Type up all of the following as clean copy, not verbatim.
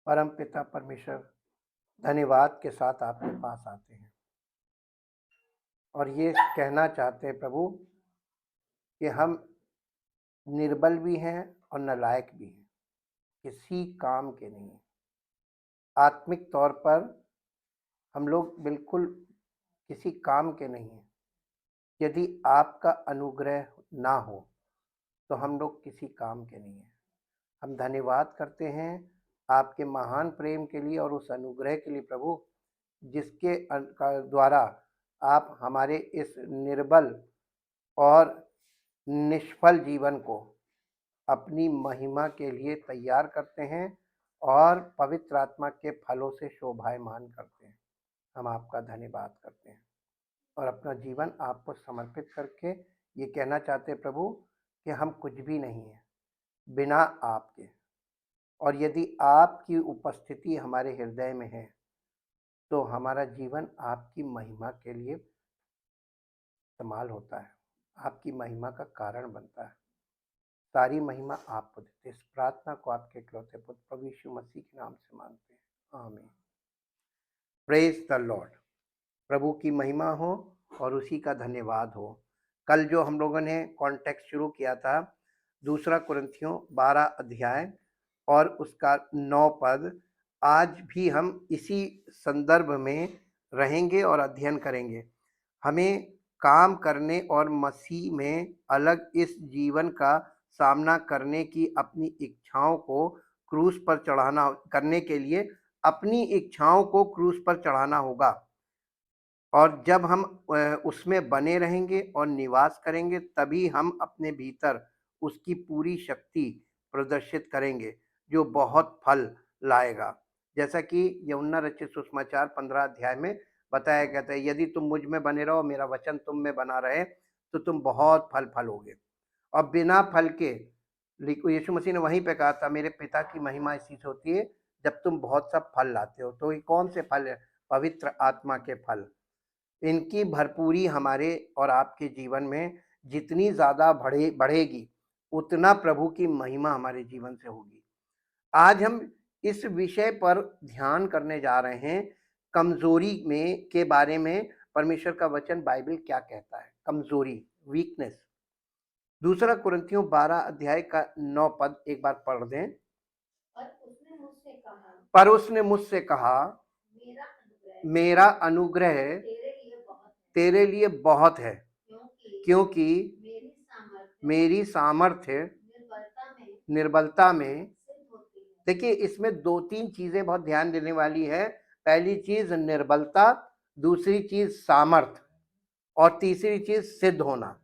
परम पिता परमेश्वर धन्यवाद के साथ आपके पास आते हैं और ये कहना चाहते हैं प्रभु कि हम निर्बल भी हैं और नालायक भी हैं, किसी काम के नहीं हैं। आत्मिक तौर पर हम लोग बिल्कुल किसी काम के नहीं हैं। यदि आपका अनुग्रह ना हो तो हम लोग किसी काम के नहीं हैं। हम धन्यवाद करते हैं आपके महान प्रेम के लिए और उस अनुग्रह के लिए प्रभु, जिसके द्वारा आप हमारे इस निर्बल और निष्फल जीवन को अपनी महिमा के लिए तैयार करते हैं और पवित्र आत्मा के फलों से शोभायमान करते हैं। हम आपका धन्यवाद करते हैं और अपना जीवन आपको समर्पित करके ये कहना चाहते हैं प्रभु कि हम कुछ भी नहीं हैं बिना आपके, और यदि आपकी उपस्थिति हमारे हृदय में है तो हमारा जीवन आपकी महिमा के लिए इस्तेमाल होता है, आपकी महिमा का कारण बनता है। सारी महिमा आपको देते। इस प्रार्थना को आपके इकलौते पुत्र प्रभु यीशु मसीह के नाम से मांगते हैं, आमीन। Praise the Lord. प्रभु की महिमा हो और उसी का धन्यवाद हो। कल जो हम लोगों ने कॉन्टेक्स्ट शुरू किया था, दूसरा कुरिन्थियों 12 अध्याय और उसका 9 पद, आज भी हम इसी संदर्भ में रहेंगे और अध्ययन करेंगे। हमें काम करने और मसीह में अलग इस जीवन का सामना करने की अपनी इच्छाओं को क्रूस पर चढ़ाना करने के लिए अपनी इच्छाओं को क्रूस पर चढ़ाना होगा, और जब हम उसमें बने रहेंगे और निवास करेंगे तभी हम अपने भीतर उसकी पूरी शक्ति प्रदर्शित करेंगे जो बहुत फल लाएगा। जैसा कि यूहन्ना रचित सुसमाचार 15 अध्याय में बताया गया था, यदि तुम मुझ में बने रहो, मेरा वचन तुम में बना रहे, तो तुम बहुत फल फलोगे। और बिना फल के, यीशु मसीह ने वहीं पे कहा था, मेरे पिता की महिमा इसी से होती है जब तुम बहुत सा फल लाते हो। तो ये कौन से फल है? पवित्र आत्मा के फल। इनकी भरपूरी हमारे और आपके जीवन में जितनी ज़्यादा बढ़ेगी, उतना प्रभु की महिमा हमारे जीवन से होगी। आज हम इस विषय पर ध्यान करने जा रहे हैं, कमजोरी में के बारे में। परमेश्वर का वचन बाइबल क्या कहता है? कमजोरी, वीकनेस। दूसरा कुरिन्थियों 12 अध्याय का 9 पद एक बार पढ़ दें। पर उसने मुझसे कहा, मेरा अनुग्रह तेरे लिए बहुत है, क्योंकि मेरी सामर्थ्य निर्बलता में। देखिए, इसमें 2-3 चीजें बहुत ध्यान देने वाली है। पहली चीज निर्बलता, दूसरी चीज सामर्थ, और तीसरी चीज सिद्ध होना।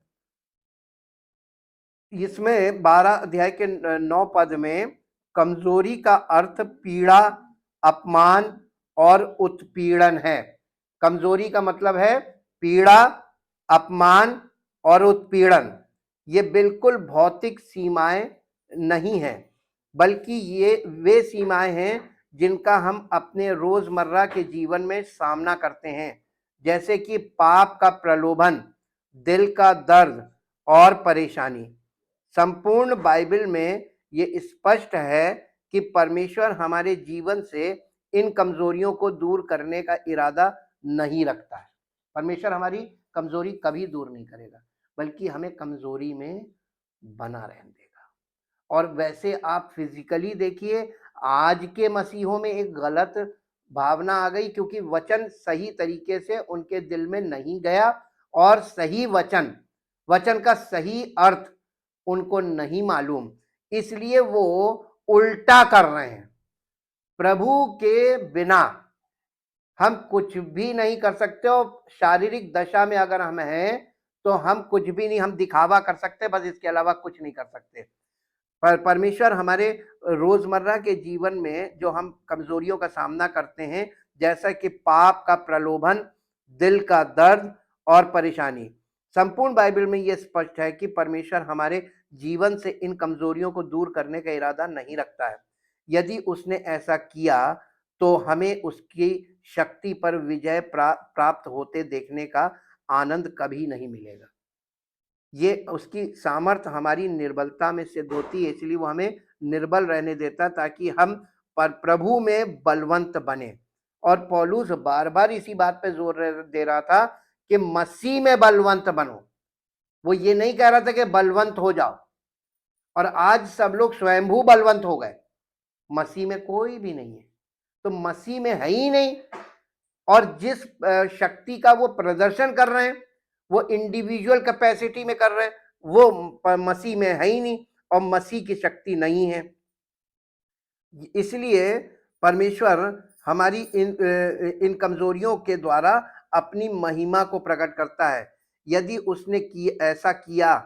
इसमें 12 अध्याय के 9 पद में कमजोरी का अर्थ पीड़ा, अपमान और उत्पीड़न है। कमजोरी का मतलब है पीड़ा, अपमान और उत्पीड़न। ये बिल्कुल भौतिक सीमाएं नहीं है, बल्कि ये वे सीमाएं हैं जिनका हम अपने रोजमर्रा के जीवन में सामना करते हैं, जैसे कि पाप का प्रलोभन, दिल का दर्द और परेशानी। संपूर्ण बाइबल में ये स्पष्ट है कि परमेश्वर हमारे जीवन से इन कमजोरियों को दूर करने का इरादा नहीं रखता है। परमेश्वर हमारी कमजोरी कभी दूर नहीं करेगा, बल्कि हमें कमजोरी में बना रहने देगा। और वैसे आप फिजिकली देखिए, आज के मसीहों में एक गलत भावना आ गई, क्योंकि वचन सही तरीके से उनके दिल में नहीं गया और सही वचन का सही अर्थ उनको नहीं मालूम, इसलिए वो उल्टा कर रहे हैं। प्रभु के बिना हम कुछ भी नहीं कर सकते, और शारीरिक दशा में अगर हम हैं तो हम कुछ भी नहीं, हम दिखावा कर सकते, बस इसके अलावा कुछ नहीं कर सकते। पर परमेश्वर हमारे रोजमर्रा के जीवन में जो हम कमजोरियों का सामना करते हैं, जैसा कि पाप का प्रलोभन, दिल का दर्द और परेशानी, संपूर्ण बाइबल में यह स्पष्ट है कि परमेश्वर हमारे जीवन से इन कमजोरियों को दूर करने का इरादा नहीं रखता है। यदि उसने ऐसा किया तो हमें उसकी शक्ति पर विजय प्राप्त होते देखने का आनंद कभी नहीं मिलेगा। ये उसकी सामर्थ हमारी निर्बलता में सिद्ध होती है, इसलिए वो हमें निर्बल रहने देता, ताकि हम पर प्रभु में बलवंत बने। और पौलुस बार बार इसी बात पे जोर दे रहा था कि मसीह में बलवंत बनो। वो ये नहीं कह रहा था कि बलवंत हो जाओ। और आज सब लोग स्वयंभू बलवंत हो गए, मसीह में कोई भी नहीं है, तो मसीह में है ही नहीं। और जिस शक्ति का वो प्रदर्शन कर रहे हैं वो इंडिविजुअल कैपेसिटी में कर रहे हैं, वो मसीह में है ही नहीं और मसीह की शक्ति नहीं है। इसलिए परमेश्वर हमारी इन कमजोरियों के द्वारा अपनी महिमा को प्रकट करता है। यदि उसने ऐसा किया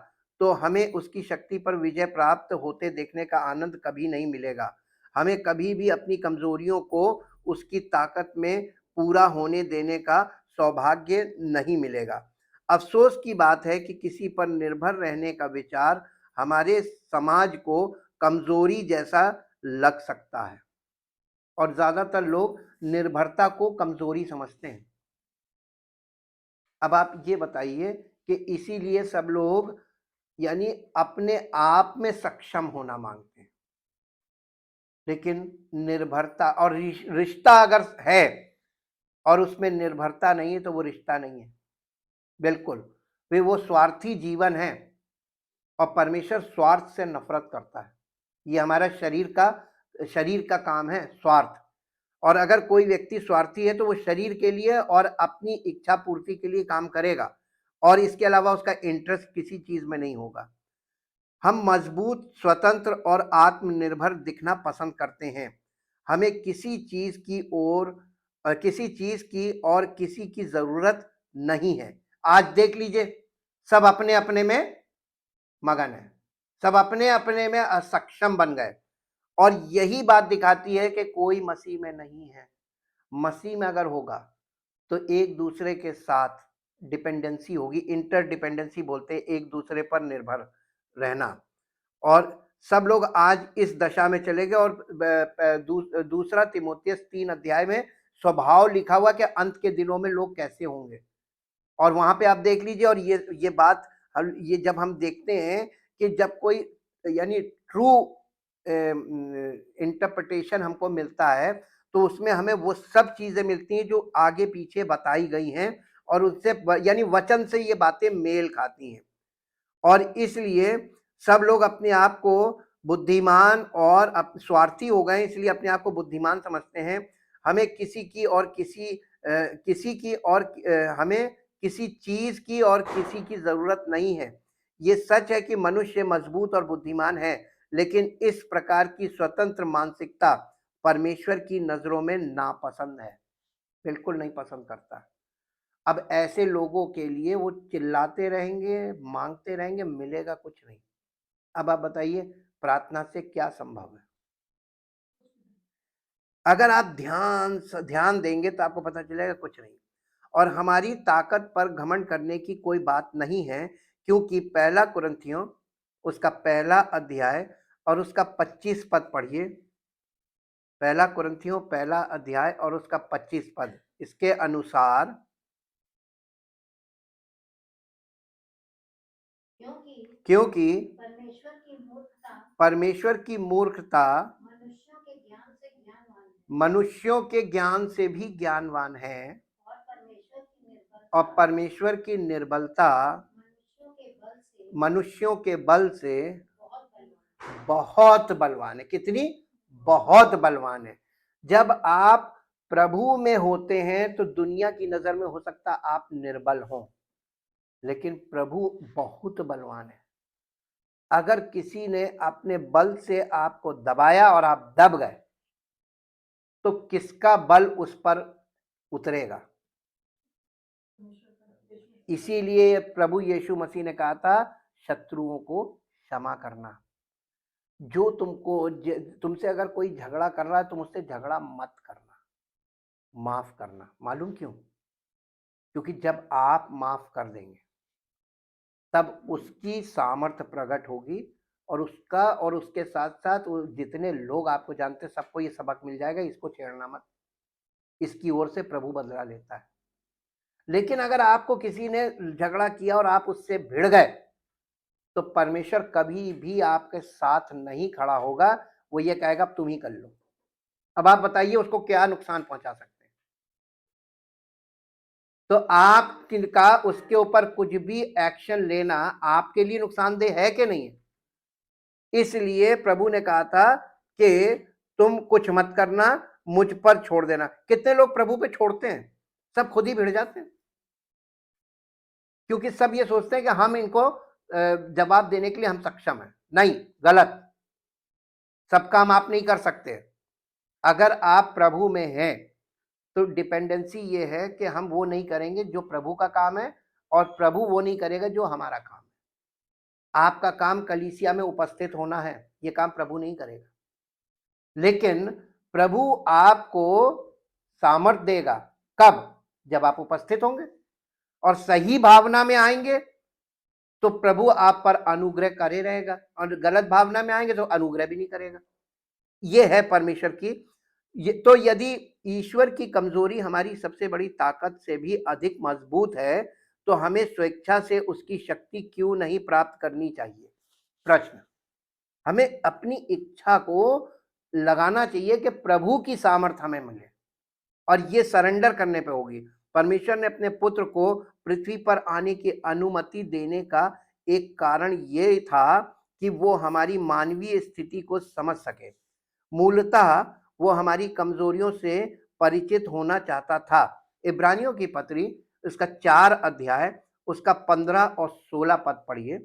तो हमें उसकी शक्ति पर विजय प्राप्त होते देखने का आनंद कभी नहीं मिलेगा। हमें कभी भी अपनी कमजोरियों को उसकी ताकत में पूरा होने देने का सौभाग्य नहीं मिलेगा। अफसोस की बात है कि किसी पर निर्भर रहने का विचार हमारे समाज को कमजोरी जैसा लग सकता है और ज्यादातर लोग निर्भरता को कमजोरी समझते हैं। अब आप ये बताइए कि इसीलिए सब लोग यानी अपने आप में सक्षम होना मांगते हैं, लेकिन निर्भरता और रिश्ता अगर है और उसमें निर्भरता नहीं है तो वो रिश्ता नहीं है। बिल्कुल वे वो स्वार्थी जीवन है और परमेश्वर स्वार्थ से नफरत करता है। ये हमारा शरीर का काम है स्वार्थ। और अगर कोई व्यक्ति स्वार्थी है तो वो शरीर के लिए और अपनी इच्छा पूर्ति के लिए काम करेगा और इसके अलावा उसका इंटरेस्ट किसी चीज में नहीं होगा। हम मजबूत, स्वतंत्र और आत्मनिर्भर दिखना पसंद करते हैं। हमें किसी चीज की और किसी की जरूरत नहीं है। आज देख लीजिए, सब अपने अपने में मगन है, सब अपने अपने में असक्षम बन गए और यही बात दिखाती है कि कोई मसीह में नहीं है। मसीह में अगर होगा तो एक दूसरे के साथ डिपेंडेंसी होगी, इंटरडिपेंडेंसी बोलते हैं, एक दूसरे पर निर्भर रहना। और सब लोग आज इस दशा में चले गए। और दूसरा तीमुथियुस 3 अध्याय में स्वभाव लिखा हुआ कि अंत के दिनों में लोग कैसे होंगे। और वहां पे आप देख लीजिए। और ये बात ये जब हम देखते हैं कि जब कोई यानी ट्रू इंटरप्रिटेशन हमको मिलता है तो उसमें हमें वो सब चीजें मिलती हैं जो आगे पीछे बताई गई हैं और उससे यानी वचन से ये बातें मेल खाती हैं। और इसलिए सब लोग अपने आप को बुद्धिमान और स्वार्थी हो गए, इसलिए अपने आप को बुद्धिमान समझते हैं। हमें किसी की और हमें किसी चीज की और किसी की जरूरत नहीं है। ये सच है कि मनुष्य मजबूत और बुद्धिमान है, लेकिन इस प्रकार की स्वतंत्र मानसिकता परमेश्वर की नजरों में नापसंद है, बिल्कुल नहीं पसंद करता। अब ऐसे लोगों के लिए वो चिल्लाते रहेंगे, मांगते रहेंगे, मिलेगा कुछ नहीं। अब आप बताइए प्रार्थना से क्या संभव है? अगर आप ध्यान देंगे तो आपको पता चलेगा कुछ नहीं। और हमारी ताकत पर घमंड करने की कोई बात नहीं है, क्योंकि पहला कुरिन्थियों उसका पहला अध्याय और उसका 25 पद पढ़िए। पहला कुरिन्थियों पहला अध्याय और उसका 25 पद इसके अनुसार, क्योंकि परमेश्वर की मूर्खता मनुष्यों के ज्ञान से भी ज्ञानवान है और परमेश्वर की निर्बलता मनुष्यों के बल से बहुत बलवान है। कितनी? बहुत बलवान है। जब आप प्रभु में होते हैं तो दुनिया की नजर में हो सकता आप निर्बल हो, लेकिन प्रभु बहुत बलवान है। अगर किसी ने अपने बल से आपको दबाया और आप दब गए तो किसका बल उस पर उतरेगा? इसीलिए प्रभु यीशु मसीह ने कहा था शत्रुओं को क्षमा करना। जो तुमसे अगर कोई झगड़ा कर रहा है तुम उससे झगड़ा मत करना, माफ करना। मालूम क्यों? क्योंकि जब आप माफ कर देंगे तब उसकी सामर्थ्य प्रकट होगी और उसके साथ साथ जितने लोग आपको जानते हैं सबको ये सबक मिल जाएगा, इसको छेड़ना मत, इसकी ओर से प्रभु बदला लेता है। लेकिन अगर आपको किसी ने झगड़ा किया और आप उससे भिड़ गए तो परमेश्वर कभी भी आपके साथ नहीं खड़ा होगा, वो ये कहेगा तुम ही कर लो। अब आप बताइए उसको क्या नुकसान पहुंचा सकते हैं। तो आपका उसके ऊपर कुछ भी एक्शन लेना आपके लिए नुकसानदेह है कि नहीं है? इसलिए प्रभु ने कहा था कि तुम कुछ मत करना, मुझ पर छोड़ देना। कितने लोग प्रभु पे छोड़ते हैं? सब खुद ही भिड़ जाते हैं, क्योंकि सब ये सोचते हैं कि हम इनको जवाब देने के लिए हम सक्षम हैं। नहीं, गलत। सब काम आप नहीं कर सकते। अगर आप प्रभु में हैं तो डिपेंडेंसी ये है कि हम वो नहीं करेंगे जो प्रभु का काम है, और प्रभु वो नहीं करेगा जो हमारा काम है। आपका काम कलीसिया में उपस्थित होना है, ये काम प्रभु नहीं करेगा, लेकिन प्रभु आपको सामर्थ देगा। कब? जब आप उपस्थित होंगे और सही भावना में आएंगे तो प्रभु आप पर अनुग्रह करे रहेगा, और गलत भावना में आएंगे तो अनुग्रह भी नहीं करेगा। ये है परमेश्वर की। तो यदि ईश्वर की कमजोरी हमारी सबसे बड़ी ताकत से भी अधिक मजबूत है तो हमें स्वेच्छा से उसकी शक्ति क्यों नहीं प्राप्त करनी चाहिए? प्रश्न। हमें अपनी इच्छा को लगाना चाहिए कि प्रभु की सामर्थ हमें मिले, और ये सरेंडर करने पे होगी। परमेश्वर ने अपने पुत्र को पृथ्वी पर आने की अनुमति देने का एक कारण ये था कि वो हमारी मानवीय स्थिति को समझ सके। मूलतः वो हमारी कमजोरियों से परिचित होना चाहता था। इब्रानियों की पत्री उसका 4 अध्याय उसका 15 और 16 पद पढ़िए।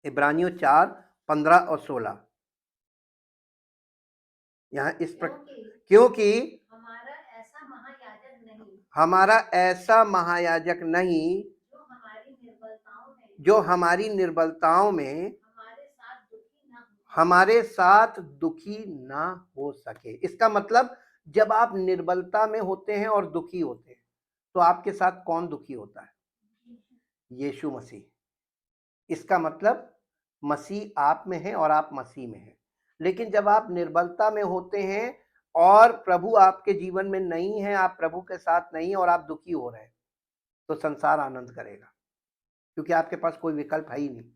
इब्रानियों 4, 15 और 16। यहाँ इस क्योंकि हमारा ऐसा महायाजक नहीं जो हमारी निर्बलताओं में हमारे साथ दुखी ना हो सके। इसका मतलब जब आप निर्बलता में होते हैं और दुखी होते हैं तो आपके साथ कौन दुखी होता है? यीशु मसीह। इसका मतलब मसीह आप में है और आप मसीह में हैं। लेकिन जब आप निर्बलता में होते हैं और प्रभु आपके जीवन में नहीं है, आप प्रभु के साथ नहीं और आप दुखी हो रहे हैं, तो संसार आनंद करेगा, क्योंकि आपके पास कोई विकल्प है ही नहीं।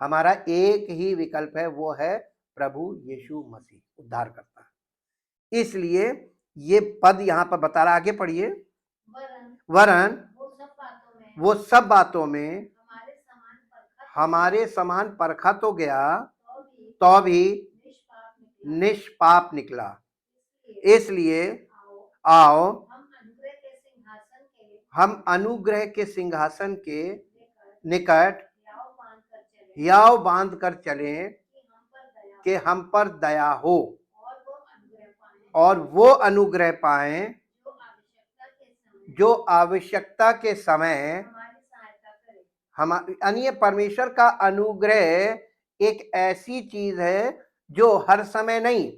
हमारा एक ही विकल्प है, वो है प्रभु यीशु मसीह, उद्धार करता है। इसलिए ये पद यहाँ पर बता रहा, आगे पढ़िए। वरन वो सब बातों में हमारे समान परखा तो गया, तो भी निष्पाप निकला। इसलिए आओ हम अनुग्रह के सिंहासन के निकट हियाव बांध कर चलें कि हम पर दया हो और वो अनुग्रह पाएं जो आवश्यकता के समय हम। यानी परमेश्वर का अनुग्रह एक ऐसी चीज है जो हर समय नहीं,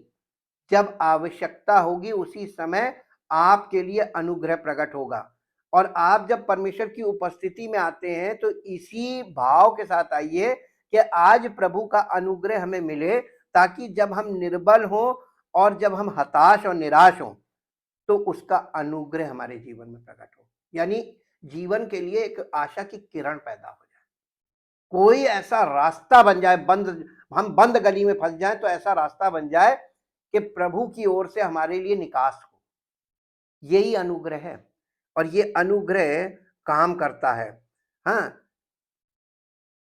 जब आवश्यकता होगी उसी समय आपके लिए अनुग्रह प्रकट होगा। और आप जब परमेश्वर की उपस्थिति में आते हैं तो इसी भाव के साथ आइए कि आज प्रभु का अनुग्रह हमें मिले, ताकि जब हम निर्बल हो और जब हम हताश और निराश हो तो उसका अनुग्रह हमारे जीवन में प्रकट हो। यानी जीवन के लिए एक आशा की किरण पैदा हो जाए, कोई ऐसा रास्ता बन जाए, हम बंद गली में फंस जाए तो ऐसा रास्ता बन जाए कि प्रभु की ओर से हमारे लिए निकास हो। यही अनुग्रह है, और ये अनुग्रह काम करता है। हाँ,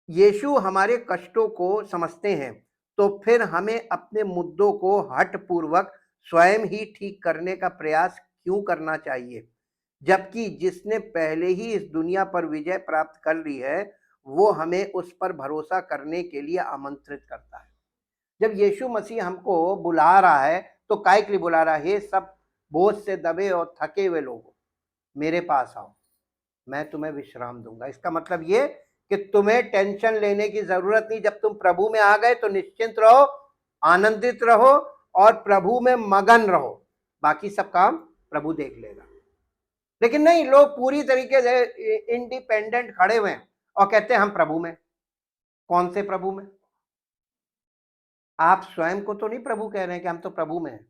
यीशु हमारे कष्टों को समझते हैं, तो फिर हमें अपने मुद्दों को हठपूर्वक स्वयं ही ठीक करने का प्रयास क्यों करना चाहिए, जबकि जिसने पहले ही इस दुनिया पर विजय प्राप्त कर ली है वो हमें उस पर भरोसा करने के लिए आमंत्रित करता है। जब यीशु मसीह हमको बुला रहा है तो काय के लिए बुला रहा है? हे सब बोझ से दबे और थके हुए लोगों, मेरे पास आओ, मैं तुम्हें विश्राम दूंगा। इसका मतलब ये कि तुम्हें टेंशन लेने की जरूरत नहीं। जब तुम प्रभु में आ गए तो निश्चिंत रहो, आनंदित रहो और प्रभु में मगन रहो, बाकी सब काम प्रभु देख लेगा। लेकिन नहीं, लोग पूरी तरीके से इंडिपेंडेंट खड़े हुए हैं और कहते हैं हम प्रभु में। कौन से प्रभु में? आप स्वयं को तो नहीं प्रभु कह रहे हैं कि हम तो प्रभु में हैं,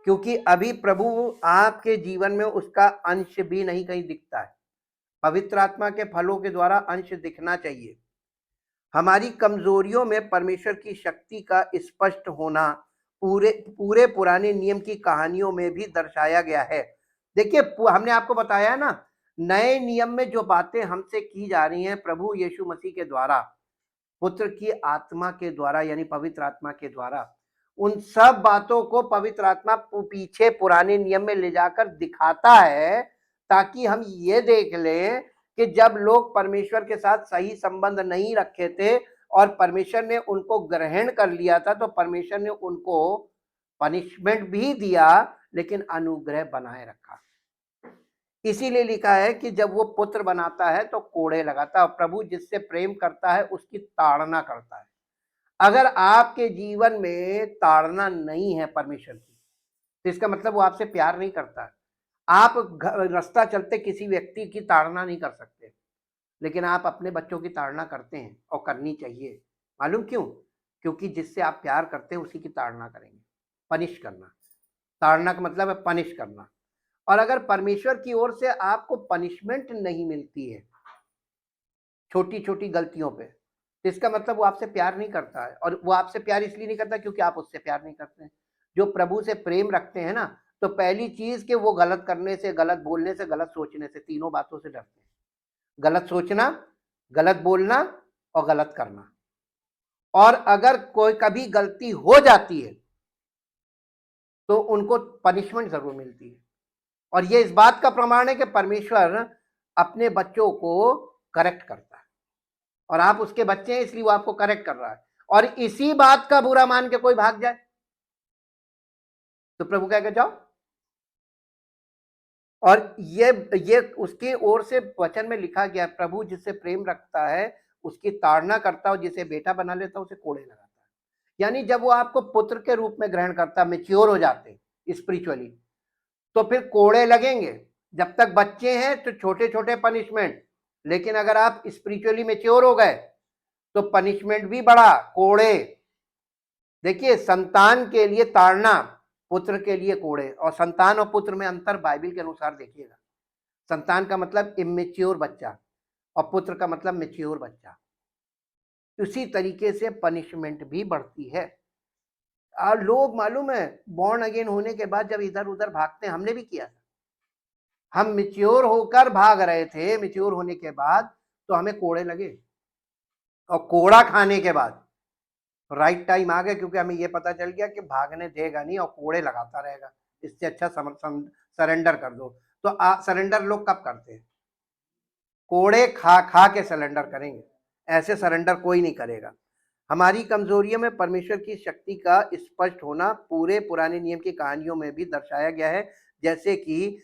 क्योंकि अभी प्रभु आपके जीवन में उसका अंश भी नहीं कहीं दिखता है। पवित्र आत्मा के फलों के द्वारा अंश दिखना चाहिए। हमारी कमजोरियों में परमेश्वर की शक्ति का स्पष्ट होना पूरे पूरे पुराने नियम की कहानियों में भी दर्शाया गया है। देखिए हमने आपको बताया ना, नए नियम में जो बातें हमसे की जा रही हैं प्रभु यीशु मसीह के द्वारा, पुत्र की आत्मा के द्वारा यानी पवित्र आत्मा के द्वारा, उन सब बातों को पवित्र आत्मा पीछे पुराने नियम में ले जाकर दिखाता है, ताकि हम ये देख लें कि जब लोग परमेश्वर के साथ सही संबंध नहीं रखे थे और परमेश्वर ने उनको ग्रहण कर लिया था, तो परमेश्वर ने उनको पनिशमेंट भी दिया लेकिन अनुग्रह बनाए रखा। इसीलिए लिखा है कि जब वो पुत्र बनाता है तो कोड़े लगाता है, और प्रभु जिससे प्रेम करता है उसकी ताड़ना करता है। अगर आपके जीवन में ताड़ना नहीं है परमेश्वर की, तो इसका मतलब वो आपसे प्यार नहीं करता है। आप रास्ता चलते किसी व्यक्ति की ताड़ना नहीं कर सकते, लेकिन आप अपने बच्चों की ताड़ना करते हैं, और करनी चाहिए। मालूम क्यों? क्योंकि जिससे आप प्यार करते हैं उसी की ताड़ना करेंगे। पनिश करना, ताड़ना का मतलब है पनिश करना। और अगर परमेश्वर की ओर से आपको पनिशमेंट नहीं मिलती है छोटी छोटी गलतियों पे, तो इसका मतलब वो आपसे प्यार नहीं करता है। और वो आपसे प्यार इसलिए नहीं करता क्योंकि आप उससे प्यार नहीं करते हैं। जो प्रभु से प्रेम रखते हैं ना, तो पहली चीज कि वो गलत करने से, गलत बोलने से, गलत सोचने से, तीनों बातों से डरते हैं। गलत सोचना, गलत बोलना और गलत करना। और अगर कोई कभी गलती हो जाती है तो उनको पनिशमेंट जरूर मिलती है। और ये इस बात का प्रमाण है कि परमेश्वर अपने बच्चों को करेक्ट करता है, और आप उसके बच्चे हैं इसलिए वो आपको करेक्ट कर रहा है। और इसी बात का बुरा मान के कोई भाग जाए तो प्रभु कहेगा जाओ। और ये उसकी ओर से वचन में लिखा गया, प्रभु जिससे प्रेम रखता है उसकी ताड़ना करता है, और जिसे बेटा बना लेता है उसे कोड़े लगाता है। यानी जब वो आपको पुत्र के रूप में ग्रहण करता है, मैच्योर हो जाते स्पिरिचुअली, तो फिर कोड़े लगेंगे। जब तक बच्चे हैं तो छोटे छोटे पनिशमेंट, लेकिन अगर आप स्पिरिचुअली मैच्योर हो गए तो पनिशमेंट भी बढ़ा, कोड़े। देखिए संतान के लिए ताड़ना, पुत्र के लिए कोड़े। और संतान और पुत्र में अंतर बाइबल के अनुसार देखिएगा। संतान का मतलब इमेच्योर बच्चा, और पुत्र का मतलब मैच्योर बच्चा। उसी तरीके से पनिशमेंट भी बढ़ती है। और लोग मालूम है बॉर्न अगेन होने के बाद जब इधर उधर भागते हैं, हमने भी किया था। हम मैच्योर होकर भाग रहे थे, मैच्योर होने के बाद तो हमें कोड़े लगे, और कोड़ा खाने के बाद राइट टाइम आ गया, क्योंकि हमें ये पता चल गया कि भागने देगा नहीं और कोड़े लगाता रहेगा। इससे अच्छा सरेंडर कर दो। तो सरेंडर लोग कब करते हैं? कोड़े खा खा के सरेंडर करेंगे, ऐसे सरेंडर कोई नहीं करेगा। हमारी कमजोरियों में परमेश्वर की शक्ति का स्पष्ट होना पूरे पुराने नियम की कहानियों में भी दर्शाया गया है। जैसे कि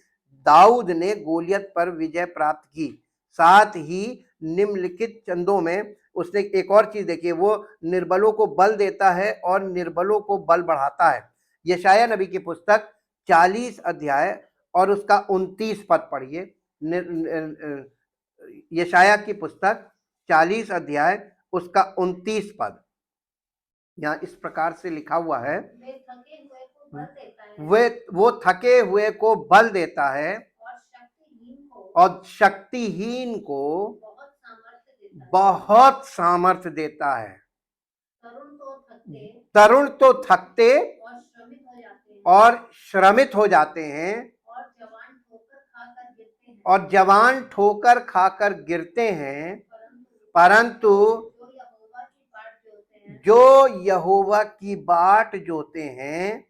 दाऊद ने गोलियत पर विजय प्राप्त की, साथ ही निम्नलिखित चंदों में उसने एक और चीज देखी, वो निर्बलों को बल देता है और निर्बलों को बल बढ़ाता है। यशाया नबी की पुस्तक 40 अध्याय और उसका 29 पद पढ़िए। यशाया की पुस्तक 40 अध्याय उसका 29 पद, यहाँ इस प्रकार से लिखा हुआ है, वो थके हुए को बल देता है और शक्तिहीन को बहुत सामर्थ्य देता है। तरुण तो थकते और श्रमित हो जाते हैं, और जवान ठोकर खाकर गिरते हैं, परंतु जो यहोवा की बाट जोते हैं,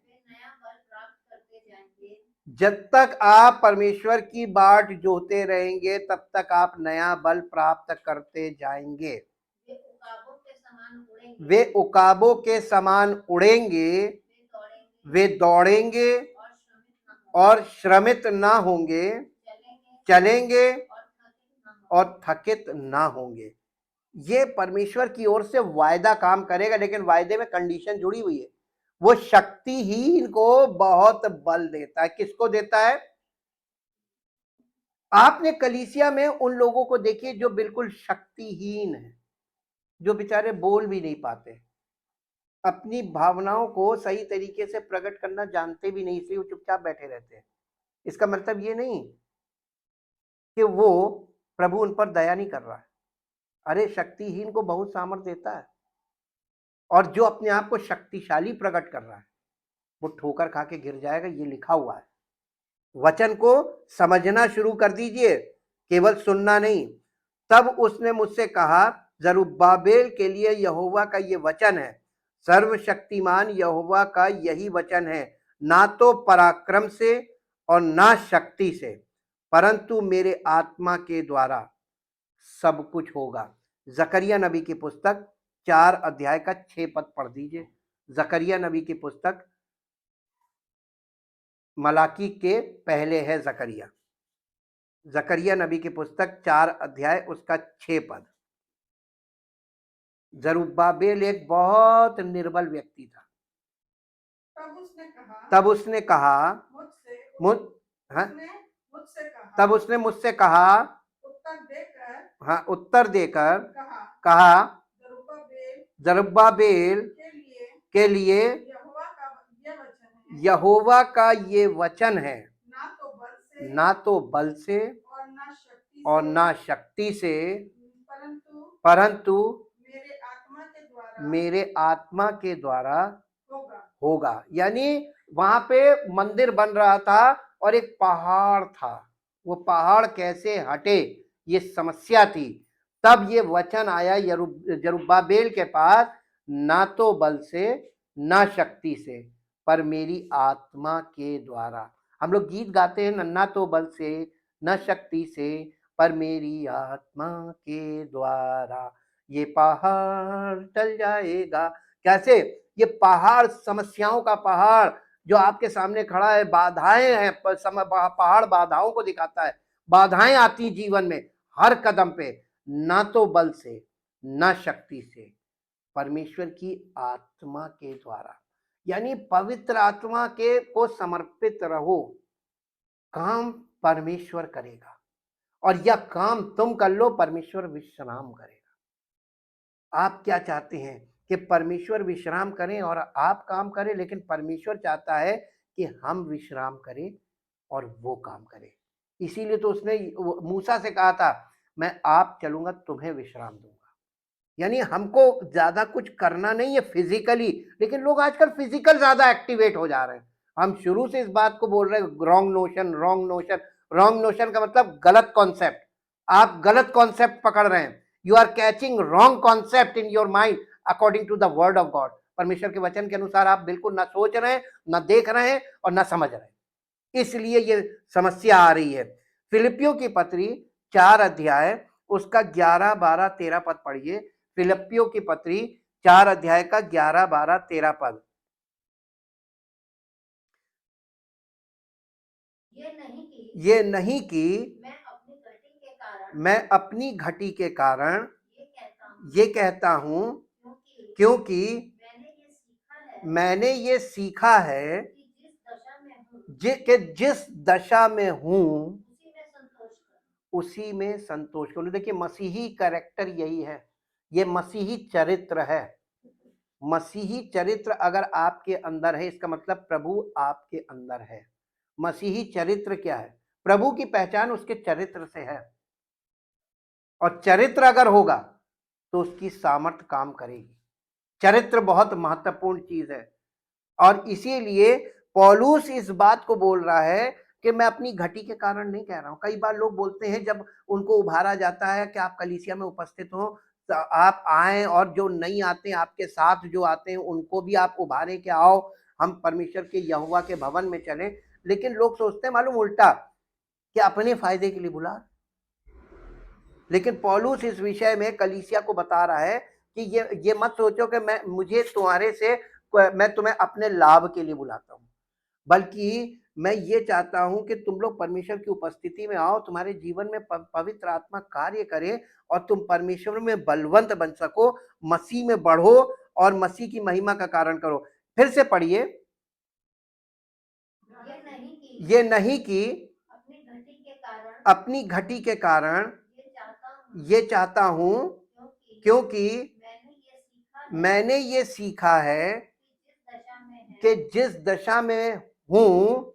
जब तक आप परमेश्वर की बाट जोते रहेंगे तब तक आप नया बल प्राप्त करते जाएंगे। वे उकाबों के समान उड़ेंगे, वे दौड़ेंगे और श्रमित ना होंगे, चलेंगे और थकित ना होंगे। ये परमेश्वर की ओर से वायदा काम करेगा, लेकिन वायदे में कंडीशन जुड़ी हुई है। वो शक्तिहीन को बहुत बल देता है। किसको देता है? आपने कलीसिया में उन लोगों को देखिए जो बिल्कुल शक्तिहीन है, जो बेचारे बोल भी नहीं पाते, अपनी भावनाओं को सही तरीके से प्रकट करना जानते भी नहीं, इसलिए वो चुपचाप बैठे रहते हैं। इसका मतलब ये नहीं कि वो प्रभु उन पर दया नहीं कर रहा है। अरे शक्तिहीन को बहुत सामर्थ्य देता है, और जो अपने आप को शक्तिशाली प्रकट कर रहा है वो ठोकर खा के गिर जाएगा, ये लिखा हुआ है। वचन को समझना शुरू कर दीजिए, केवल सुनना नहीं। तब उसने मुझसे कहा, जरुब्बाबेल के लिए यहोवा का ये वचन है, सर्वशक्तिमान यहोवा का यही वचन है, ना तो पराक्रम से और ना शक्ति से, परंतु मेरे आत्मा के द्वारा सब कुछ होगा। जकरिया नबी की पुस्तक 4 अध्याय का 6 पद पढ़ दीजिए। जकरिया नबी की पुस्तक, मलाकी के पहले है जकरिया, जकरिया नबी की पुस्तक 4 अध्याय उसका 6 पद। जरुब्बाबेल एक बहुत निर्बल व्यक्ति था। तब उसने कहा तब उसने मुझसे कहा, उत्तर देकर कहा, जरुब्बाबेल के लिए यहोवा का ये वचन है, ना तो बल से और ना शक्ति से, परंतु मेरे आत्मा के द्वारा होगा। यानी वहां पे मंदिर बन रहा था और एक पहाड़ था, वो पहाड़ कैसे हटे ये समस्या थी। तब ये वचन आया जरुब्बाबेल के पास, ना तो बल से ना शक्ति से, पर मेरी आत्मा के द्वारा। हम लोग गीत गाते हैं, ना तो बल से न शक्ति से, पर मेरी आत्मा के द्वारा ये पहाड़ टल जाएगा। कैसे? ये पहाड़, समस्याओं का पहाड़ जो आपके सामने खड़ा है, बाधाएं हैं, पहाड़ बाधाओं को दिखाता है। बाधाएं आती जीवन में हर कदम पे, ना तो बल से ना शक्ति से, परमेश्वर की आत्मा के द्वारा। यानी पवित्र आत्मा के को समर्पित रहो, काम परमेश्वर करेगा, और यह काम तुम कर लो, परमेश्वर विश्राम करेगा। आप क्या चाहते हैं कि परमेश्वर विश्राम करें और आप काम करें, लेकिन परमेश्वर चाहता है कि हम विश्राम करें और वो काम करें। इसीलिए तो उसने मूसा से कहा था, मैं आप चलूंगा, तुम्हें विश्राम दूंगा। यानी हमको ज्यादा कुछ करना नहीं है फिजिकली, लेकिन लोग आजकल फिजिकल ज्यादा एक्टिवेट हो जा रहे हैं। हम शुरू से इस बात को बोल रहे हैं, wrong notion, wrong notion. Wrong notion का मतलब गलत कॉन्सेप्ट। आप गलत कॉन्सेप्ट पकड़ रहे हैं। You are catching wrong concept in your mind according to the word of God. परमेश्वर के वचन के अनुसार आप बिल्कुल ना सोच रहे हैं, ना देख रहे हैं और ना समझ रहे हैं, इसलिए ये समस्या आ रही है। फिलिपियों की पत्री 4 अध्याय उसका 11, 12, 13 पद पढ़िए। फिलिपियों की पत्री 4 अध्याय का 11, 12, 13 पद। ये नहीं कि मैं अपनी घटी के कारण ये कहता हूं, क्योंकि मैंने ये सीखा है कि जिस दशा में हूं उसी में संतोष करूं। देखिए, मसीही कैरेक्टर यही है, ये मसीही चरित्र है। मसीही चरित्र अगर आपके अंदर है, इसका मतलब प्रभु आपके अंदर है। मसीही चरित्र क्या है? प्रभु की पहचान उसके चरित्र से है, और चरित्र अगर होगा तो उसकी सामर्थ्य काम करेगी। चरित्र बहुत महत्वपूर्ण चीज है, और इसीलिए पौलुस इस बात को बोल रहा है कि मैं अपनी घटी के कारण नहीं कह रहा हूं। कई बार लोग बोलते हैं, जब उनको उभारा जाता है कि आप कलीसिया में उपस्थित हो, तो आप आए, और जो नहीं आते हैं आपके साथ जो आते हैं उनको भी आप उभारे कि आओ हम परमेश्वर के यहोवा के भवन में चलें। लेकिन लोग सोचते हैं मालूम उल्टा, कि अपने फायदे के लिए बुला। लेकिन पौलुस इस विषय में कलीसिया को बता रहा है कि ये मत सोचो कि मैं तुम्हें अपने लाभ के लिए बुलाता हूं, बल्कि मैं ये चाहता हूं कि तुम लोग परमेश्वर की उपस्थिति में आओ, तुम्हारे जीवन में पवित्र आत्मा कार्य करे, और तुम परमेश्वर में बलवंत बन सको, मसीह में बढ़ो और मसीह की महिमा का कारण करो। फिर से पढ़िए। ये नहीं कि अपनी घटी के कारण ये चाहता हूं, क्योंकि मैंने ये सीखा है कि जिस दशा में हूं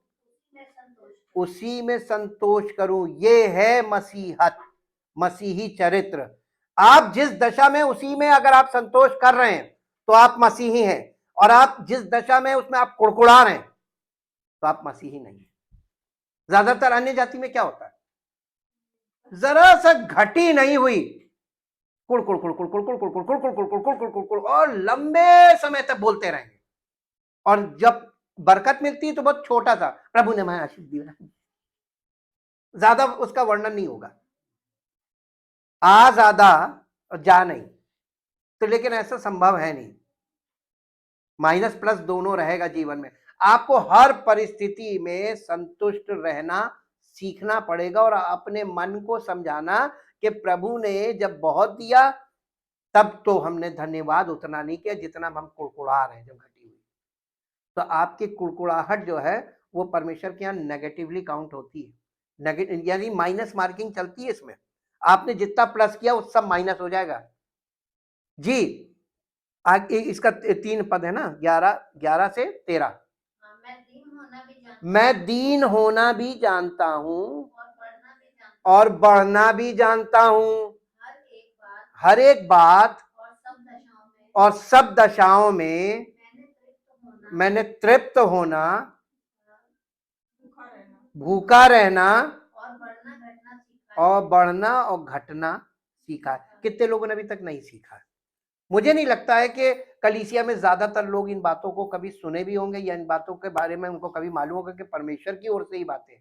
उसी में संतोष करूं। ये है मसीहत, मसीही चरित्र। आप जिस दशा में, उसी में अगर आप संतोष कर रहे हैं तो आप मसीही हैं। और आप जिस दशा में उसमें आप कुड़कुड़ा रहे हैं तो आप मसीही नहीं है। ज्यादातर अन्य जाति में क्या होता है, जरा सा घटी नहीं हुई कुड़ कुड़ कुड़ कुड़ कुड़ कुड़ कुड़ कुड़ कुड़ कुड़ कुड़ कुड़ कुड़ कुड़ कुड़ और लंबे समय तक बोलते रहेंगे, और जब बरकत मिलती है तो बहुत छोटा सा, प्रभु ने मैं आशीष दिया, ज्यादा उसका वर्णन नहीं होगा, आ ज्यादा और जा नहीं। तो लेकिन ऐसा संभव है नहीं, माइनस प्लस दोनों रहेगा जीवन में। आपको हर परिस्थिति में संतुष्ट रहना सीखना पड़ेगा और अपने मन को समझाना कि प्रभु ने जब बहुत दिया तब तो हमने धन्यवाद उतना नहीं किया जितना हम कुड़कुड़ा रहे हैं जब घटी हुई। तो आपकी कुड़कुड़ाहट जो है वो परमेश्वर के यहाँ नेगेटिवली काउंट होती है, नेगेटिव यानी माइनस मार्किंग चलती है इसमें। आपने जितना प्लस किया वो सब माइनस हो जाएगा जी। आगे इसका 3 पद है ना, 11 से 13। मैं दीन होना भी जानता हूँ और बढ़ना भी जानता हूँ, हर एक बात और सब दशाओं में मैंने तृप्त होना, भूखा रहना और बढ़ना और घटना सीखा है। कितने लोगों ने अभी तक नहीं सीखा है? मुझे नहीं लगता है कि कलीसिया में ज्यादातर लोग इन बातों को कभी सुने भी होंगे या इन बातों के बारे में उनको कभी मालूम होगा कि परमेश्वर की ओर से ही बातें।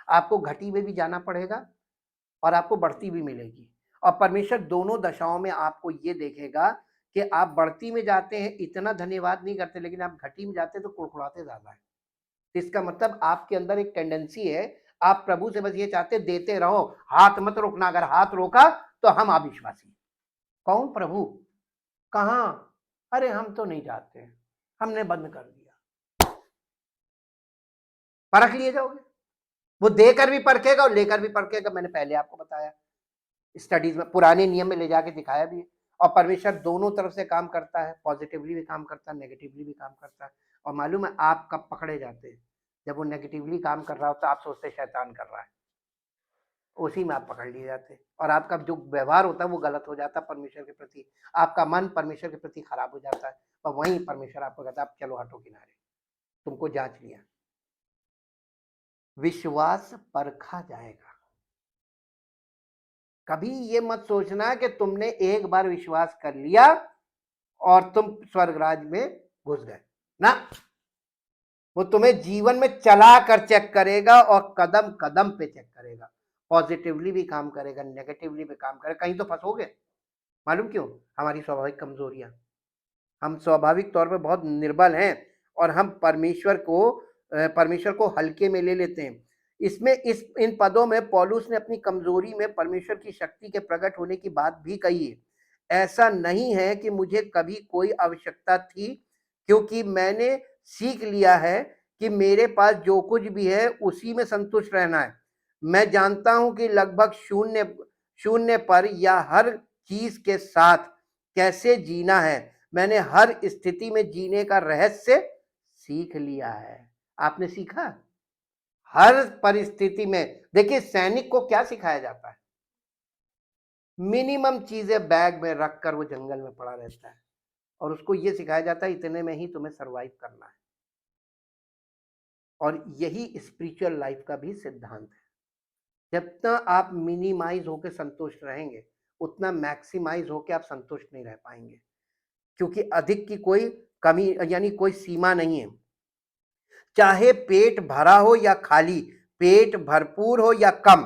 आपको घटी में भी जाना पड़ेगा और आपको बढ़ती भी मिलेगी, और परमेश्वर दोनों दशाओं में आपको ये देखेगा कि आप बढ़ती में जाते हैं इतना धन्यवाद नहीं करते, लेकिन आप घटी में जाते हैं तो कुड़कुड़ाते ज्यादा है। इसका मतलब आपके अंदर एक टेंडेंसी है, आप प्रभु से बस ये चाहते देते रहो, हाथ मत रोकना। अगर हाथ रोका तो हम अविश्वासी। कौन? प्रभु। कहां? अरे हम तो नहीं जाते हैं, हमने बंद कर दिया। परख लिए जाओगे, वो देकर भी परखेगा और लेकर भी परखेगा। मैंने पहले आपको बताया, स्टडीज में पुराने नियम में ले जाके दिखाया भी है। और परमेश्वर दोनों तरफ से काम करता है, पॉजिटिवली भी काम करता है, नेगेटिवली भी काम करता है। और मालूम है आप कब पकड़े जाते हैं? जब वो नेगेटिवली काम कर रहा होता है, आप सोचते शैतान कर रहा है, उसी में आप पकड़ लिए जाते हैं और आपका जो व्यवहार होता है वो गलत हो जाता है परमेश्वर के प्रति। आपका मन परमेश्वर के प्रति खराब हो जाता है और वहीं परमेश्वर आपको कहता है आप चलो हटो किनारे, तुमको जांच लिया। विश्वास परखा जाएगा। कभी ये मत सोचना कि तुमने एक बार विश्वास कर लिया और तुम स्वर्गराज में घुस गए ना। वो तुम्हें जीवन में चला कर चेक करेगा और कदम कदम पे चेक करेगा, पॉजिटिवली भी काम करेगा, नेगेटिवली भी काम करेगा। कहीं तो फंसोगे। मालूम क्यों? हमारी स्वाभाविक कमजोरियां, हम स्वाभाविक तौर पे बहुत निर्बल हैं और हम परमेश्वर को हल्के में ले लेते हैं। इसमें इन पदों में पौलुस ने अपनी कमजोरी में परमेश्वर की शक्ति के प्रकट होने की बात भी कही है। ऐसा नहीं है कि मुझे कभी कोई आवश्यकता थी, क्योंकि मैंने सीख लिया है कि मेरे पास जो कुछ भी है उसी में संतुष्ट रहना है। मैं जानता हूं कि लगभग शून्य पर या हर चीज के साथ कैसे जीना है। मैंने हर स्थिति में जीने का रहस्य सीख लिया है। आपने सीखा? हर परिस्थिति में। देखिए सैनिक को क्या सिखाया जाता है? मिनिमम चीजें बैग में रखकर वो जंगल में पड़ा रहता है और उसको ये सिखाया जाता है इतने में ही तुम्हें सरवाइव करना है। और यही स्पिरिचुअल लाइफ का भी सिद्धांत है। जितना आप मिनिमाइज होकर संतुष्ट रहेंगे उतना मैक्सिमाइज होकर आप संतुष्ट नहीं रह पाएंगे, क्योंकि अधिक की कोई कमी यानी कोई सीमा नहीं है। चाहे पेट भरा हो या खाली, पेट भरपूर हो या कम,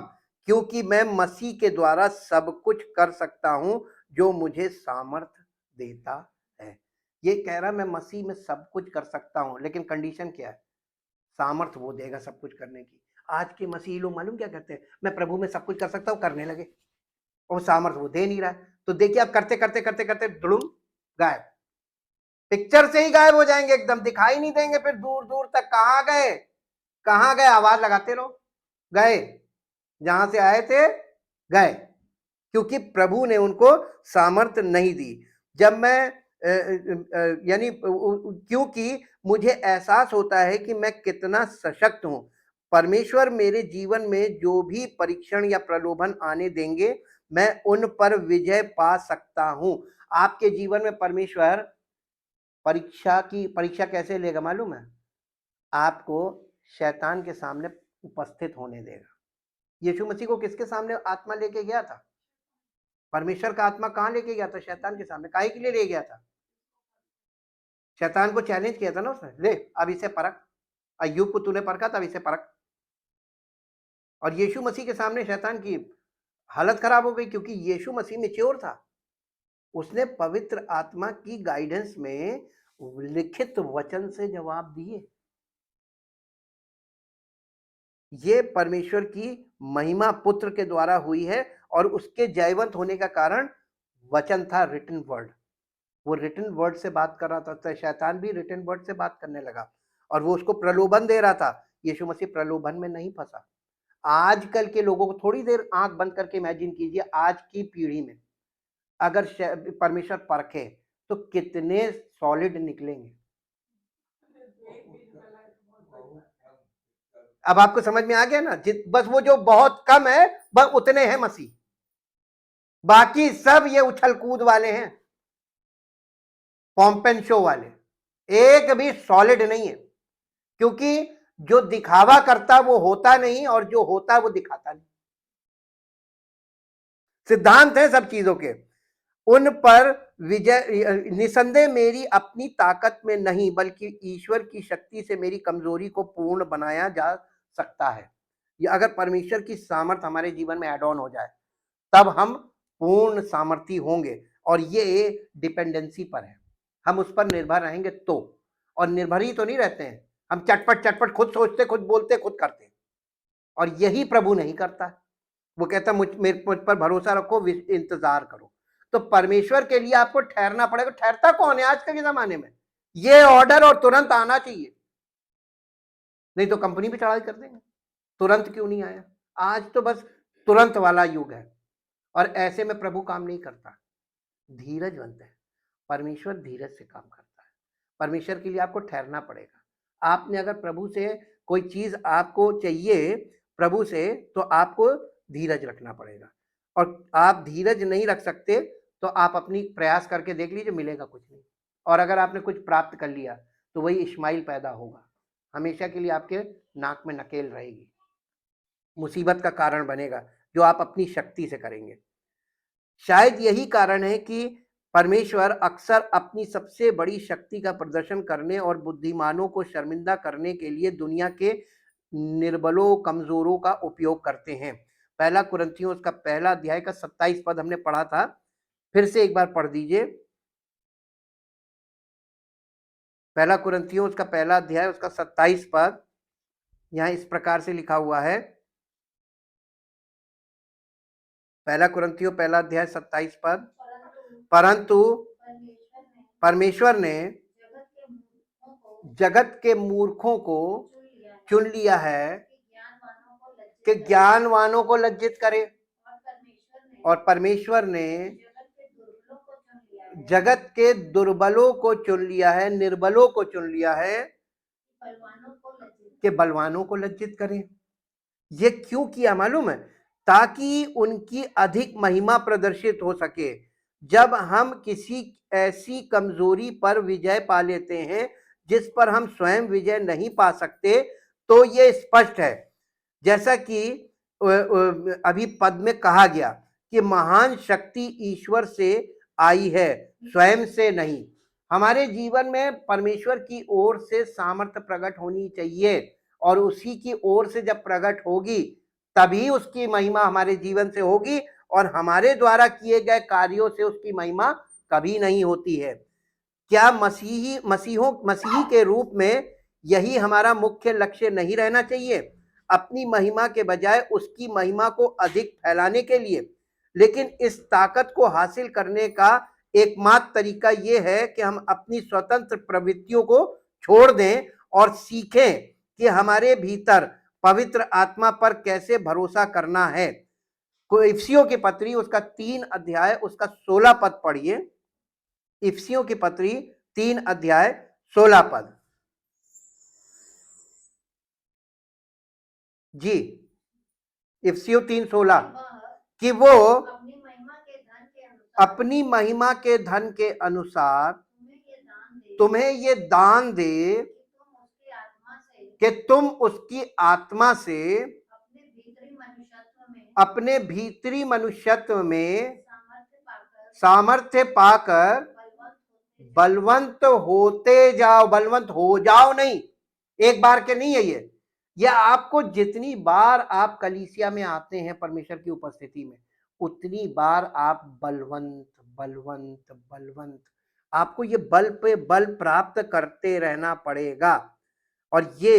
क्योंकि मैं मसीह के द्वारा सब कुछ कर सकता हूं जो मुझे सामर्थ देता है। ये कह रहा मैं मसीह में सब कुछ कर सकता हूं, लेकिन कंडीशन क्या है? सामर्थ वो देगा सब कुछ करने की। आज के मसीही लोग मालूम क्या कहते हैं? मैं प्रभु में सब कुछ कर सकता हूं, करने लगे, और सामर्थ वो दे नहीं रहा है। तो देखिए आप करते करते करते करते दुड़ुम गायब, पिक्चर से ही गायब हो जाएंगे, एकदम दिखाई नहीं देंगे। फिर दूर दूर तक कहां गए, कहां गए, आवाज लगाते रहो, गए, जहां से आए थे गए, क्योंकि प्रभु ने उनको सामर्थ नहीं दी। जब मैं यानी क्योंकि मुझे एहसास होता है कि मैं कितना सशक्त हूं। परमेश्वर मेरे जीवन में जो भी परीक्षण या प्रलोभन आने देंगे मैं उन पर विजय पा सकता हूं। आपके जीवन में परमेश्वर परीक्षा कैसे लेगा मालूम है? आपको शैतान के सामने उपस्थित होने देगा। यीशु मसीह को किसके सामने आत्मा लेके गया था? परमेश्वर का आत्मा कहाँ लेके गया था? शैतान के सामने। काहे के लिए ले गया था? शैतान को चैलेंज किया था ना उसने, ले अब इसे परख, अय्यूब को तूने परखा था, अब इसे परख। और यीशु मसीह के सामने शैतान की हालत खराब हो गई, क्योंकि यीशु मसीह मैच्योर था। उसने पवित्र आत्मा की गाइडेंस में लिखित वचन से जवाब दिए। ये परमेश्वर की महिमा पुत्र के द्वारा हुई है, और उसके जयवंत होने का कारण वचन था, रिटन वर्ड। वो रिटन वर्ड से बात कर रहा था, तो शैतान भी रिटन वर्ड से बात करने लगा, और वो उसको प्रलोभन दे रहा था। यीशु मसीह प्रलोभन में नहीं फंसा। आजकल के लोगों को थोड़ी देर आंख बंद करके इमेजिन कीजिए, आज की पीढ़ी में अगर परमेश्वर परखे तो कितने सॉलिड निकलेंगे। अब आपको समझ में आ गया ना? बस वो जो बहुत कम है, बस उतने हैं मसीह, बाकी सब ये उछल कूद वाले हैं, पॉम्पेन शो वाले, एक भी सॉलिड नहीं है। क्योंकि जो दिखावा करता वो होता नहीं, और जो होता वो दिखाता नहीं। सिद्धांत है सब चीजों के। उन पर विजय निसंदेह मेरी अपनी ताकत में नहीं, बल्कि ईश्वर की शक्ति से मेरी कमजोरी को पूर्ण बनाया जा सकता है। ये अगर परमेश्वर की सामर्थ हमारे जीवन में एड ऑन हो जाए, तब हम पूर्ण सामर्थी होंगे। और ये डिपेंडेंसी पर है, हम उस पर निर्भर रहेंगे तो। और निर्भर ही तो नहीं रहते हैं हम, चटपट चटपट खुद सोचते, खुद बोलते, खुद करते। और यही प्रभु नहीं करता। वो कहता मुझ पर भरोसा रखो, इंतजार करो। तो परमेश्वर के लिए आपको ठहरना पड़ेगा। ठहरता कौन है आज के जमाने में? ये ऑर्डर और तुरंत आना चाहिए, नहीं तो कंपनी भी चढ़ाई कर देंगे। तुरंत क्यों नहीं आया? आज तो बस तुरंत वाला युग है, और ऐसे में प्रभु काम नहीं करता। धीरज बनता है, परमेश्वर धीरज से काम करता है। परमेश्वर के लिए आपको ठहरना पड़ेगा। आपने अगर प्रभु से कोई चीज आपको चाहिए प्रभु से, तो आपको धीरज रखना पड़ेगा। और आप धीरज नहीं रख सकते तो आप अपनी प्रयास करके देख लीजिए, मिलेगा कुछ नहीं। और अगर आपने कुछ प्राप्त कर लिया तो वही इश्माइल पैदा होगा, हमेशा के लिए आपके नाक में नकेल रहेगी, मुसीबत का कारण बनेगा, जो आप अपनी शक्ति से करेंगे। शायद यही कारण है कि परमेश्वर अक्सर अपनी सबसे बड़ी शक्ति का प्रदर्शन करने और बुद्धिमानों को शर्मिंदा करने के लिए दुनिया के निर्बलों, कमजोरों का उपयोग करते हैं। पहला कुरिन्थियों उसका पहला अध्याय का 27 पद हमने पढ़ा था, फिर से एक बार पढ़ दीजिए। पहला कुरिन्थियों उसका पहला अध्याय उसका 27 पद, यहाँ इस प्रकार से लिखा हुआ है। पहला कुरिन्थियों पहला अध्याय 27 पद, परंतु परमेश्वर ने जगत के मूर्खों को चुन लिया है कि ज्ञानवानों को लज्जित करे, और परमेश्वर ने जगत के दुर्बलों को चुन लिया है, निर्बलों को चुन लिया है कि बलवानों को लज्जित करें। ये क्यों किया मालूम है? ताकि उनकी अधिक महिमा प्रदर्शित हो सके। जब हम किसी ऐसी कमजोरी पर विजय पा लेते हैं जिस पर हम स्वयं विजय नहीं पा सकते, तो ये स्पष्ट है, जैसा कि अभी पद में कहा गया कि महान शक्ति ईश्वर से आई है, स्वयं से नहीं। हमारे जीवन में परमेश्वर की ओर से सामर्थ्य प्रकट होनी चाहिए, और उसी की ओर से जब प्रकट होगी तभी उसकी महिमा हमारे जीवन से होगी, और हमारे द्वारा किए गए कार्यों से उसकी महिमा कभी नहीं होती है। क्या मसीही के रूप में यही हमारा मुख्य लक्ष्य नहीं रहना चाहिए? अपनी महिमा के बजाय उसकी महिमा को अधिक फैलाने के लिए। लेकिन इस ताकत को हासिल करने का एकमात्र तरीका यह है कि हम अपनी स्वतंत्र प्रवृत्तियों को छोड़ दें और सीखें कि हमारे भीतर पवित्र आत्मा पर कैसे भरोसा करना है। इफिसियों की पत्री उसका 3 अध्याय उसका 16 पद पढ़िए। इफिसियों की पत्री 3 अध्याय 16 पद। जी, इफिसियों 3:16 कि वो अपनी महिमा के धन के अनुसार तुम्हें ये दान दे कि तुम उसकी आत्मा से अपने भीतरी मनुष्यत्व में सामर्थ्य पाकर बलवंत होते जाओ। बलवंत हो जाओ नहीं, एक बार के नहीं है ये आपको जितनी बार आप कलीसिया में आते हैं परमेश्वर की उपस्थिति में, उतनी बार आप बलवंत बलवंत बलवंत, आपको ये बल पे बल प्राप्त करते रहना पड़ेगा। और ये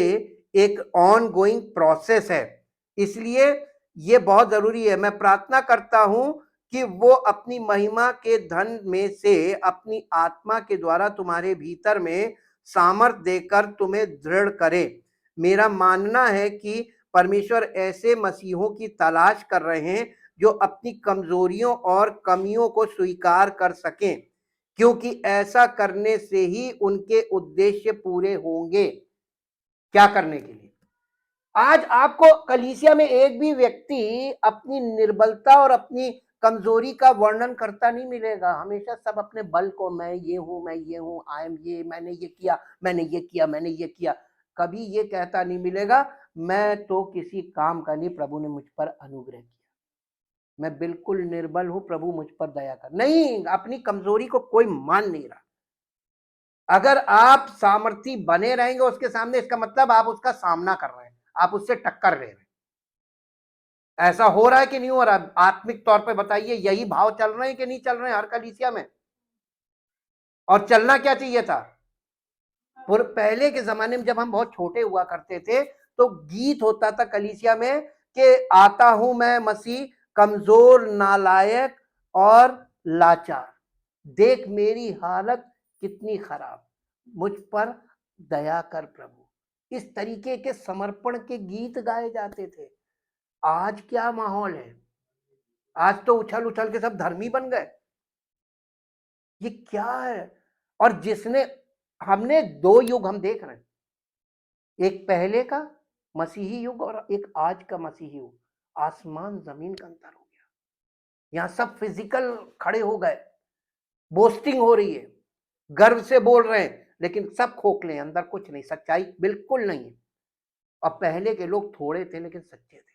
एक ऑन गोइंग प्रोसेस है, इसलिए ये बहुत जरूरी है। मैं प्रार्थना करता हूं कि वो अपनी महिमा के धन में से अपनी आत्मा के द्वारा तुम्हारे भीतर में सामर्थ देकर तुम्हें दृढ़ करे। मेरा मानना है कि परमेश्वर ऐसे मसीहों की तलाश कर रहे हैं जो अपनी कमजोरियों और कमियों को स्वीकार कर सकें, क्योंकि ऐसा करने से ही उनके उद्देश्य पूरे होंगे। क्या करने के लिए? आज आपको कलीसिया में एक भी व्यक्ति अपनी निर्बलता और अपनी कमजोरी का वर्णन करता नहीं मिलेगा। हमेशा सब अपने बल को, मैं ये हूं, आई एम ये, मैंने ये किया, मैंने ये किया, मैंने ये किया। कभी ये कहता नहीं मिलेगा मैं तो किसी काम का नहीं, प्रभु ने मुझ पर अनुग्रह किया, मैं बिल्कुल निर्बल हूं, प्रभु मुझ पर दया कर। नहीं, अपनी कमजोरी को कोई मान नहीं रहा। अगर आप सामर्थी बने रहेंगे उसके सामने, इसका मतलब आप उसका सामना कर रहे हैं, आप उससे टक्कर ले रहे हैं। ऐसा हो रहा है कि नहीं हो रहा? आत्मिक तौर पे बताइए, यही भाव चल रहे हैं कि नहीं चल रहे हैं हर कलीसिया में? और चलना क्या चाहिए था? पहले के जमाने में जब हम बहुत छोटे हुआ करते थे तो गीत होता था कलीसिया में कि आता हूं मैं मसीह, कमजोर, नालायक और लाचार, देख मेरी हालत कितनी खराब, मुझ पर दया कर प्रभु। इस तरीके के समर्पण के गीत गाए जाते थे। आज क्या माहौल है? आज तो उछल उछल के सब धर्मी बन गए। ये क्या है? और जिसने, हमने दो युग हम देख रहे हैं, एक पहले का मसीही युग और एक आज का मसीही युग। आसमान जमीन का अंतर हो गया। यहां सब फिजिकल खड़े हो गए, बोस्टिंग हो रही है, गर्व से बोल रहे हैं, लेकिन सब खोखले हैं, अंदर कुछ नहीं, सच्चाई बिल्कुल नहीं है। और पहले के लोग थोड़े थे लेकिन सच्चे थे,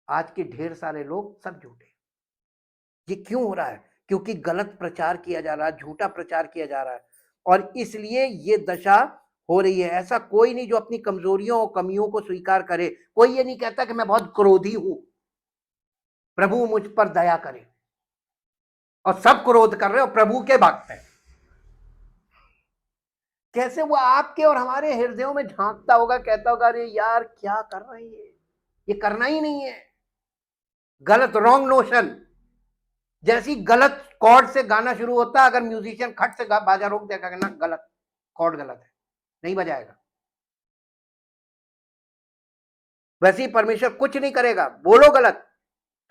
आज के ढेर सारे लोग सब झूठे। ये क्यों हो रहा है? क्योंकि गलत प्रचार किया जा रहा है, झूठा प्रचार किया जा रहा है, और इसलिए ये दशा हो रही है। ऐसा कोई नहीं जो अपनी कमजोरियों और कमियों को स्वीकार करे। कोई ये नहीं कहता कि मैं बहुत क्रोधी हूं, प्रभु मुझ पर दया करे, और सब क्रोध कर रहे हो, प्रभु के भक्त हैं। कैसे वो आपके और हमारे हृदयों में झांकता होगा, कहता होगा अरे यार क्या कर रहे हैं, ये करना ही नहीं है। गलत, रॉन्ग नोशन। जैसी गलत कॉर्ड से गाना शुरू होता है, अगर म्यूजिशियन खट से बाजा रोक देगा ना, गलत कॉर्ड, गलत है, नहीं बजाएगा। वैसे ही परमेश्वर कुछ नहीं करेगा। बोलो गलत,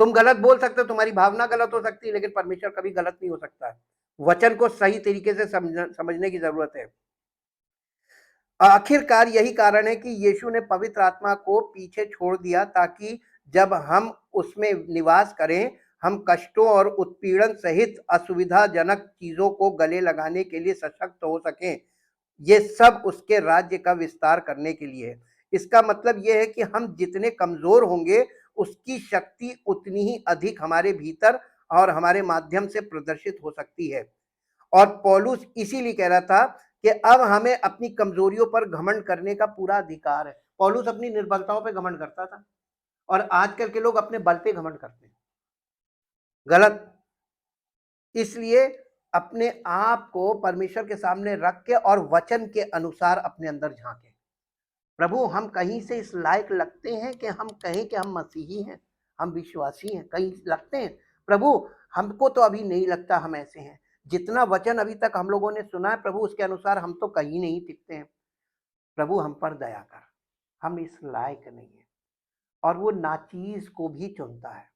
तुम गलत बोल सकते हो, तुम्हारी भावना गलत हो सकती है, लेकिन परमेश्वर कभी गलत नहीं हो सकता है। वचन को सही तरीके से समझने की जरूरत है। आखिरकार यही कारण है कि यीशु ने पवित्र आत्मा को पीछे छोड़ दिया, ताकि जब हम उसमें निवास करें, हम कष्टों और उत्पीड़न सहित असुविधाजनक चीजों को गले लगाने के लिए सशक्त हो सकें। ये सब उसके राज्य का विस्तार करने के लिए है। इसका मतलब यह है कि हम जितने कमजोर होंगे, उसकी शक्ति उतनी ही अधिक हमारे भीतर और हमारे माध्यम से प्रदर्शित हो सकती है। और पौलुस इसीलिए कह रहा था कि अब हमें अपनी कमजोरियों पर घमंड करने का पूरा अधिकार है। पौलुस अपनी निर्बलताओं पे घमंड करता था, और आजकल के लोग अपने बल पे घमंड करते हैं। गलत। इसलिए अपने आप को परमेश्वर के सामने रख के और वचन के अनुसार अपने अंदर झांके। प्रभु हम कहीं से इस लायक लगते हैं कि हम कहें कि हम मसीही हैं, हम विश्वासी हैं? कहीं लगते हैं? प्रभु हमको तो अभी नहीं लगता हम ऐसे हैं। जितना वचन अभी तक हम लोगों ने सुना है प्रभु, उसके अनुसार हम तो कहीं नहीं टिकते हैं। प्रभु हम पर दया कर, हम इस लायक नहीं है। और वो नाचीज को भी चुनता है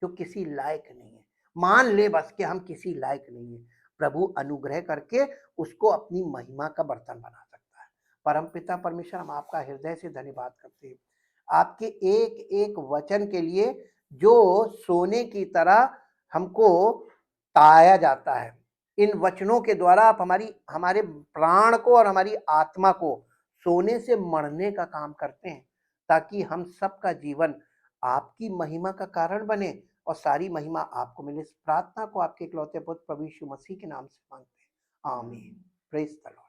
जो किसी लायक नहीं है। मान ले बस कि हम किसी लायक नहीं है, प्रभु अनुग्रह करके उसको अपनी महिमा का बर्तन बना सकता है। परमपिता परमेश्वर, हम आपका हृदय से धन्यवाद करते हैं आपके एक एक वचन के लिए, जो सोने की तरह हमको ताया जाता है। इन वचनों के द्वारा आप हमारे प्राण को और हमारी आत्मा को सोने से मरने का काम करते हैं, ताकि हम सबका जीवन आपकी महिमा का कारण बने और सारी महिमा आपको मिले। इस प्रार्थना को आपके इकलौते पुत्र प्रभु यीशु मसीह के नाम से मांगते हैं, आमीन। Praise the Lord.